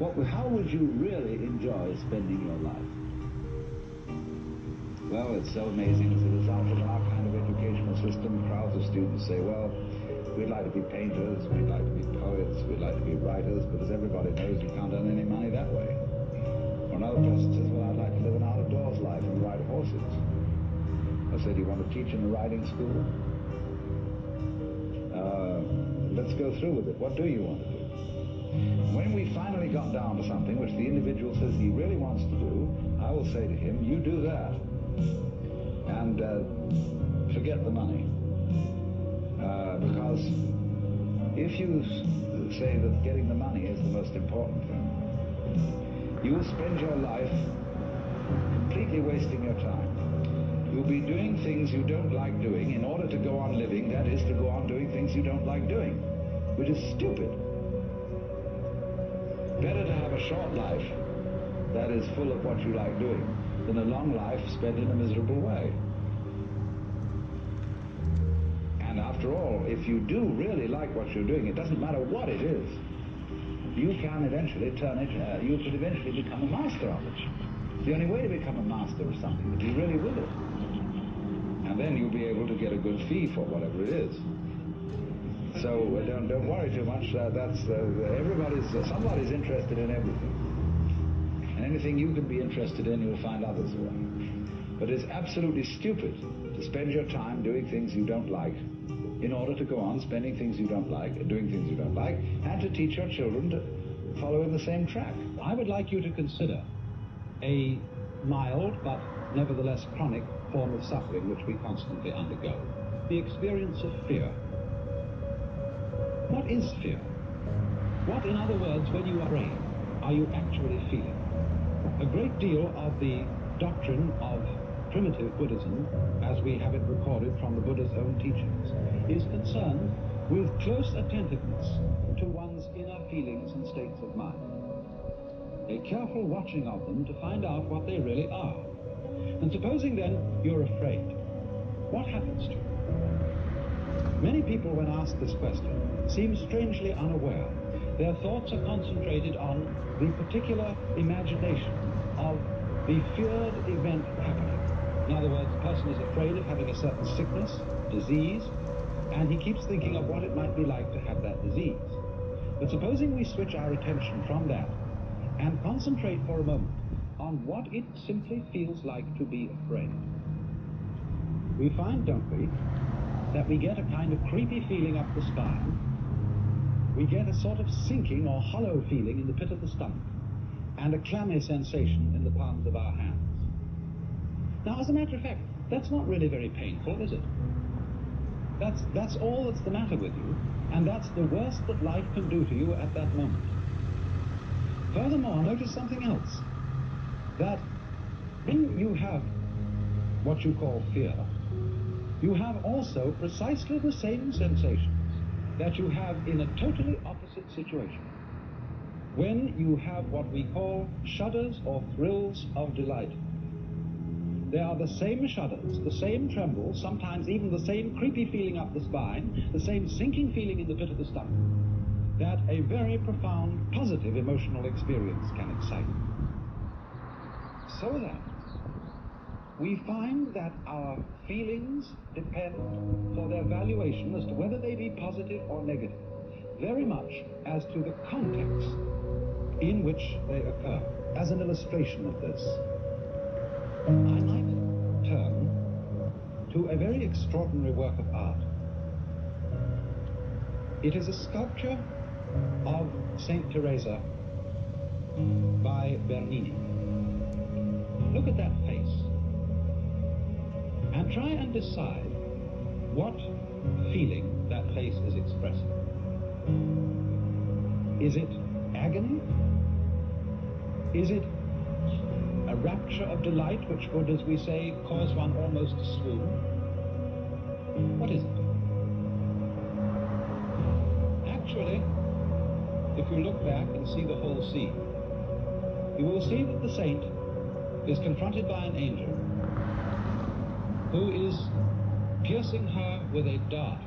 How would you really enjoy spending your life? Well, it's so amazing. As a result of our kind of educational system, crowds of students say, well, we'd like to be painters, we'd like to be poets, we'd like to be writers, but as everybody knows, you can't earn any money that way. Or another person says, well, I'd like to live an out-of-doors life and ride horses. I said, you want to teach in a riding school? Let's go through with it. What do you want to do? When we finally got down to something which the individual says he really wants to do, I will say to him, you do that. And forget the money. Because if you say that getting the money is the most important thing, you will spend your life completely wasting your time. You'll be doing things you don't like doing in order to go on living, that is, to go on doing things you don't like doing, which is stupid. Better to have a short life that is full of what you like doing than a long life spent in a miserable way. And after all, if you do really like what you're doing, it doesn't matter what it is, you can eventually you could eventually become a master of it. It's the only way to become a master of something, to be really with it. And then you'll be able to get a good fee for whatever it is. So don't worry too much. Somebody's interested in everything. And anything you can be interested in, you'll find others who are. But it's absolutely stupid to spend your time doing things you don't like in order to go on spending things you don't like, doing things you don't like, and to teach your children to follow in the same track. I would like you to consider a mild but nevertheless chronic form of suffering which we constantly undergo, the experience of fear. What is fear? What, in other words, when you are afraid, are you actually feeling? A great deal of the doctrine of primitive Buddhism, as we have it recorded from the Buddha's own teachings, is concerned with close attentiveness to one's inner feelings and states of mind. A careful watching of them to find out what they really are. And supposing then you're afraid, what happens to you? Many people, when asked this question, seem strangely unaware. Their thoughts are concentrated on the particular imagination of the feared event happening. In other words, the person is afraid of having a certain sickness, disease, and he keeps thinking of what it might be like to have that disease. But supposing we switch our attention from that and concentrate for a moment on what it simply feels like to be afraid, we find, don't we, that we get a kind of creepy feeling up the spine. We get a sort of sinking or hollow feeling in the pit of the stomach, and a clammy sensation in the palms of our hands. Now, as a matter of fact, that's not really very painful, is it? That's all that's the matter with you, and that's the worst that life can do to you at that moment. Furthermore, notice something else, that when you have what you call fear, you have also precisely the same sensations that you have in a totally opposite situation. When you have what we call shudders or thrills of delight. They are the same shudders, the same trembles, sometimes even the same creepy feeling up the spine, the same sinking feeling in the pit of the stomach, that a very profound, positive emotional experience can excite. So that we find that our feelings depend for their valuation as to whether they be positive or negative, very much as to the context in which they occur. As an illustration of this, I might turn to a very extraordinary work of art. It is a sculpture of Saint Teresa by Bernini. Look at that face and try and decide what feeling that face is expressing. Is it agony? Is it a rapture of delight which would, as we say, cause one almost to swoon? What is it? Actually, if you look back and see the whole scene, you will see that the saint is confronted by an angel who is piercing her with a dart.